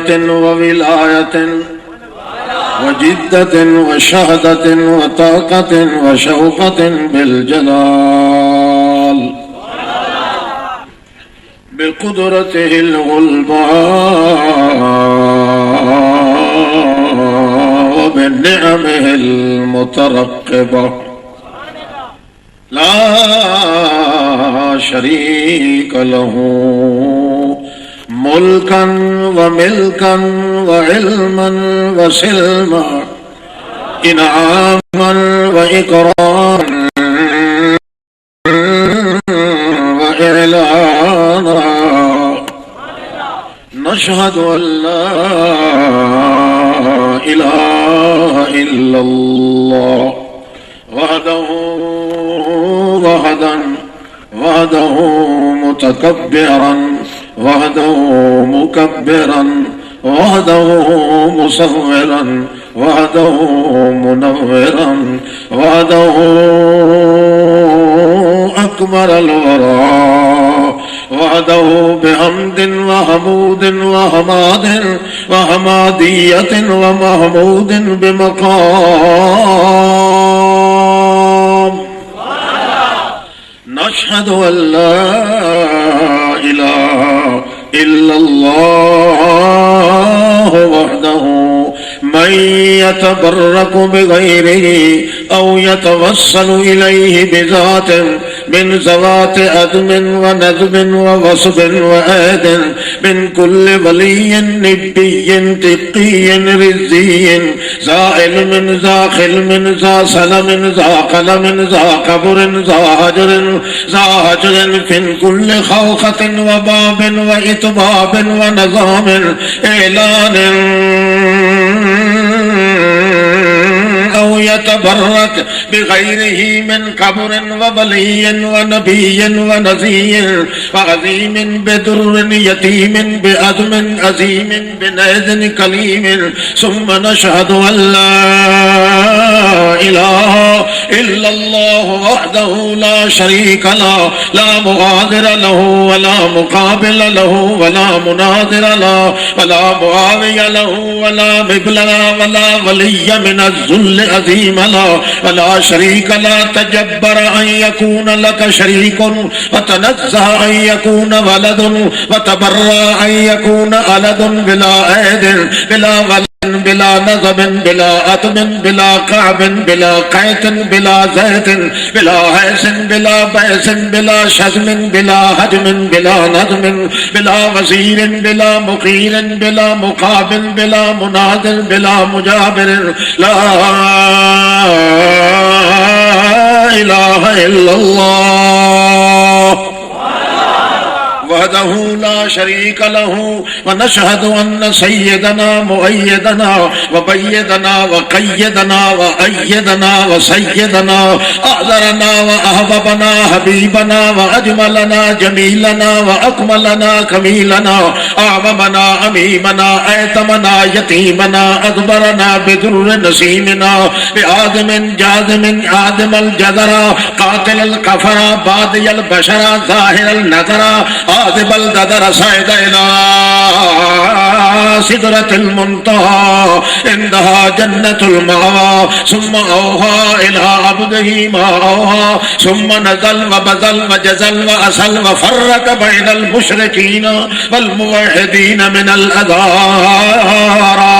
हिदायत व विलायत व जिद्दत व शहदत व ताकत व शौकत बिल जलाल बिकुदरतिहिल गुल्बा व बिनिअमिहिल मुतरक्किबा ला शरीक लहू मुल्कन व मिल्कन व इल्मन व सिल्मा इनामन व इकराम व इलाना नशहदु अल्ला इलाहा इल्लल्लाह वहदहू वहदन वहदहू मुतकब्बिरन वहदहू मुकब्बिरन वहदहू मुसव्विरन वहदहू मुनव्विरन वहदहू अकबरल वरा वहदहू बिहम्दिन व हमूदिन व हमादिन व हमादियतिन व महमूदिन बिमक़ाम नशहदु अल्ला इलाहा इल्लल्लाह वहदहू मन यतबर्रकु बिगैरिही औ यतवस्सलु इलैहि बिज़ातिन मिन ज़वाति अदमिन व नज़्मिन व वस्बिन व ऐदिन मिन कुल्लि वलिय्यिन निब्बिय्यिन तिक़्क़िय्यिन रिज़्ज़िय्यिन ज़ा इल्मिन ज़ा ख़िल्मिन ज़ा सलमिन ज़ा क़लमिन ज़ा क़ब्रिन ज़ा हजरिन फिन कुल्लि ख़ौख़तिन व बाबिन व इतबाबिन व नज़ामिन एलानिन औ यतबर्रक बिग़ैरिही मिन क़ब्रिन व वलिय्यिन व नबिय्यिन व नज़ीरिन व अज़ीमिन बिदुर्रिन यतीमिन बिअज़मिन अज़ीमिन बिनैज़िन कलीमिन सुम्मा नशहदु अल्ला इलाहा इल्लल्लाह वहदहू ला शरीक लहू ला मुग़ादिर लहू व ला मुक़ाबिल लहू व ला मुनाज़िर लहू व ला मुआविय लहू व ला मिबलग व ला वलिय्य मिन अज़्ज़ुल्ल अज़ीम लहू व ला शरीक ला तजब्बर अन यकून लक शरीकुन व तनज़्ज़ह अन यकून वलदुन व तबर्रा अन यकून अलदुन बिला ऐदिन बिला बिला नज़बिन बिला अतमिन बिला काबिन बिला कैतिन बिला ज़ैतिन बिला हैसिन बिला बैसिन बिला शज़मिन बिला हजमिन बिला नज़मिन बिला वज़ीरिन बिला मुक़ीरिन बिला मुक़ाबिल बिला मुनाज़िर बिला मुजाबिरिन ला इलाहा इल्लल्लाह वहदहू ला शरीक लहू व नशहदु अन्न सय्यदना मुअय्यदना व बय्यदना व क़य्यदना व अय्यदना व सय्यदना अज़रना व अहबबना हबीबना व अजमलना जमीलना व अकमलना कमीलना आवमना अमीमना ऐतमना यतीमना अकबरना बिदुर्र नसीमिना बिआदमिन जाज़िमिन आदमल जदरा क़ातिलल कफ़रा बादियल बशरा ज़ाहिरल नज़रा आदिबल ददर सैदना सिदरतुल मुंतहा इंदहा जन्नतुल मावा सुम्मा औहा इला अब्दिही मा औहा सुम्मा नज़ल व बज़ल व जज़ल व असल व फ़र्रक़ बैनल मुशरिकीन वल मुवहिदीन मिनल अज़ारा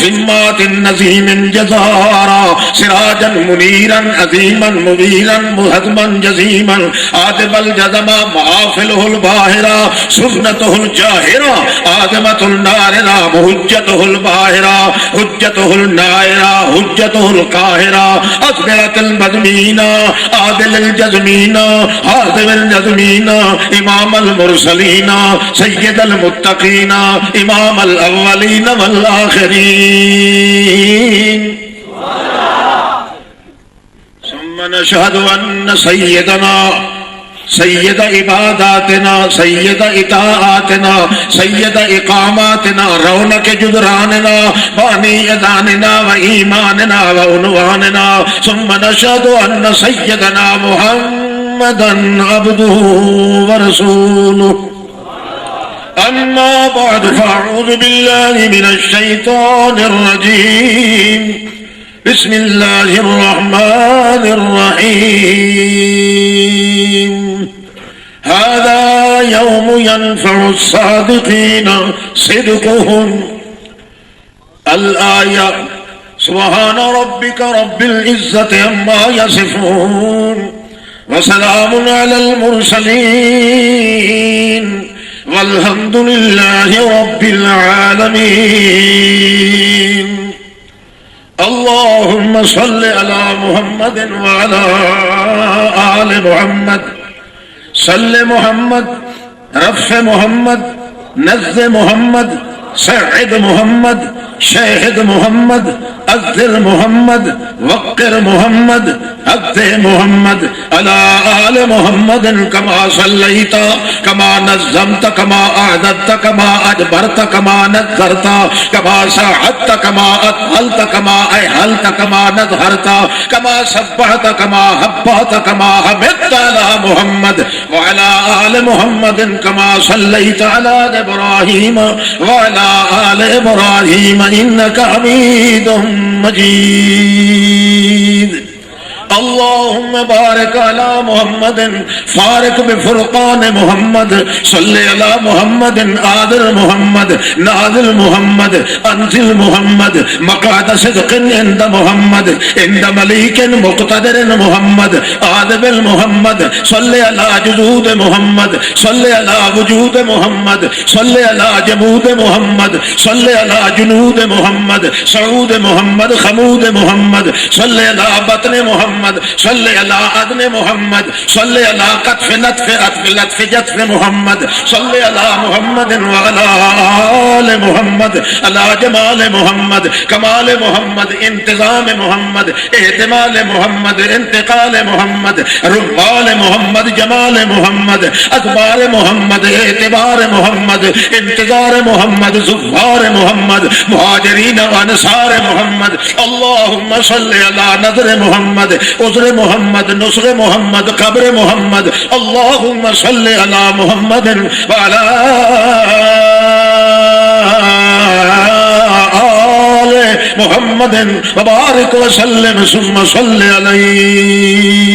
सिम्मातिन नज़ीमिन जज़ारा सिराजन मुनीरन अज़ीमन मुबीरन मुहज़्मन जज़ीमन आदिबल जज़मा माफ़िलुल बाहिरा सुन्नतुल जाहिरा आज़मतुल नारिरा मुहज्जतुल बाहिरा हुज्जतुल नायरा हुज्जतुल काहिरा अस्बिरतुल मज़मीना आदिलुल जज़मीना हाज़िमुल जज़मीना इमामुल मुरसलीना सय्यदुल मुत्तक़ीना इमामुल अव्वलीन वल आखिरीन सुम्मा नशहदु अन्न सय्यदना सय्यद इबादातना सय्यद इताआतना सय्यद इकामातना रौनक जुदरानना बानी अदानना व ईमानना व उनवानना सुम्मा नशहदु अन्न सय्यदना मुहम्मदन अब्दुहु व रसूलुहु أما بعد فأعوذ بالله من الشيطان الرجيم بسم الله الرحمن الرحيم هذا يوم ينفع الصادقين صدقهم الآية سبحان ربك رب العزة عما يصفون وسلام على المرسلين والحمد لله رب العالمين اللهم صل على محمد وعلى آل محمد صل محمد رف محمد نزل محمد سعد محمد شاهد محمد أذر محمد وقر محمد أذر محمد على آل محمد كما صليت كما نظمت كما أعددت كما أجبرت كما نذرت كما ساعدت كما أطهلت كما أهلت كما نظهرت كما سبحت كما هبت كما حمدت على محمد وعلى آل محمد كما صليت على إبراهيم وعلى آل إبراهيم إنك حميد مجيد اللهم بارك على محمد فارق بفرقان محمد صل على محمد آدر محمد نادل محمد أنزل محمد مقعد صدق عند محمد عند مليك مقتدر محمد آدب المحمد صل على جدود محمد صل على وجود محمد صل على جمود محمد صل على جنود محمد سعود محمد خمود محمد صل على بطن محمد صل على عدن محمد صل على قطف لطف عطف لطف جطف محمد صل على محمد وعلى آل محمد على جمال محمد كمال محمد انتظام محمد احتمال محمد انتقال محمد رمال محمد جمال محمد أدبار محمد اعتبار محمد انتظار محمد زفار محمد مهاجرين وأنصار محمد اللهم صل على نذر محمد عذر محمد نصر محمد قبر محمد اللهم صل على محمد وعلى آل محمد وبارك وسلم ثم صل عليه